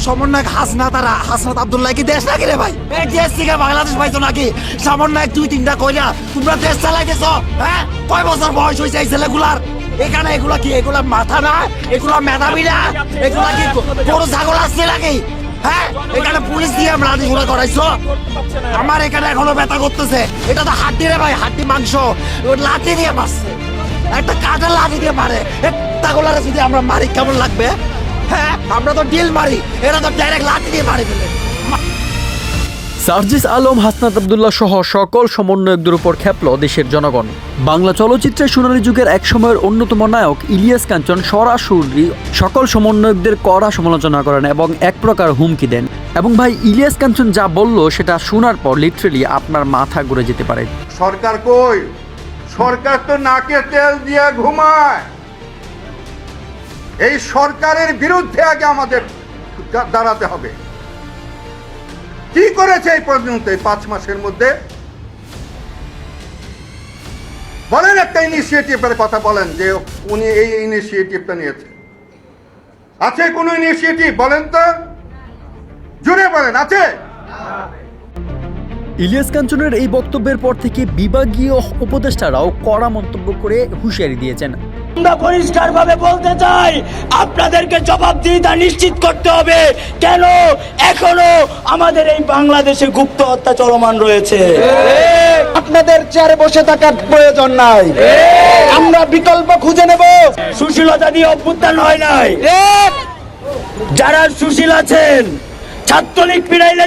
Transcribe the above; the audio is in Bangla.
সমন্বয়ক হাসনাত আব্দুল্লাহ কি দেশ নাকি রে ভাই? এই দেশ থেকে বাংলাদেশ পাইছো নাকি? সমন্বয়ক 2-3টা কইরা তোমরা দেশ চালাইতেছ, হ্যাঁ? কয় বছর বয়স হয়েছে এই ছেলেগুলার? এখানে এগুলা কি, এগুলা মাথা না, এগুলা মেধাবী না, এগুলা কি গরু ছাগল আসছে নাকি? হ্যাঁ, এখানে পুলিশ দিয়ে রাজি ঘোড়া করাইছো। আমার এখানে এখনো ব্যথা করতেছে। এটা তো হাড্ডি রে ভাই, হাড্ডি মাংস। লাঠি দিয়ে মারছে, একটা কাঠের লাঠি দিয়ে মারে। তাগুলারে যদি আমরা মারি কেমন লাগবে? হ্যাঁ, আমরা তো ডিল মারি, এরা তো ডাইরেক্ট লাঠি দিয়ে মারি ফেলে। সার্জিস আলম, হাসনাত আব্দুল্লাহ সহ সকল সমন্বয়কদের উপর খেপল দেশের জনগণ। বাংলা চলচ্চিত্রের সোনালী যুগের এক সময়ের অন্যতম নায়ক ইলিয়াস কাঞ্চন সরাসরি সকল সমন্বয়কদের কড়া সমালোচনা করেন এবং এক প্রকার হুমকি দেন। এবং ভাই, ইলিয়াস কাঞ্চন যা বলল সেটা শোনার পর লিটারেলি আপনার মাথা ঘুরে যেতে পারে। সরকার কই? সরকার তো নাকে তেল দিয়ে ঘুমায়। এই সরকারের বিরুদ্ধে আগে আমাদের দাঁড়াতে হবে। কি করেছে এই পর্যন্ত, এই 5 মাসের মধ্যে? বলেন একটা ইনিশিয়েটিভের কথা বলেন যে উনি এই ইনিশিয়েটিভটা নিয়েছে। আছে কোনো ইনিশিয়েটিভ? বলেন তো, জুড়ে বলেন, আছে? ইলিয়াস কাঞ্চনের এই বক্তব্যের পর থেকে বিভাগীয় উপদেষ্টারাও কড়া মন্তব্য করে হুঁশিয়ারি দিয়েছেন। আমরা পরিষ্কারভাবে বলতে চাই, আপনাদেরকে জবাবদিহিতা নিশ্চিত করতে হবে। কেন এখনো আমাদের এই বাংলাদেশে গুপ্ত হত্যা চলমান রয়েছে? আপনাদের চেয়ারে বসে থাকার প্রয়োজন নাই, আমরা বিকল্প খুঁজে নেব। সুশীলতা দিয়ে অভ্যুত্থান হয় নাই। যারা সুশীল আছেন, ছাত্রলীগ ফিরাইলে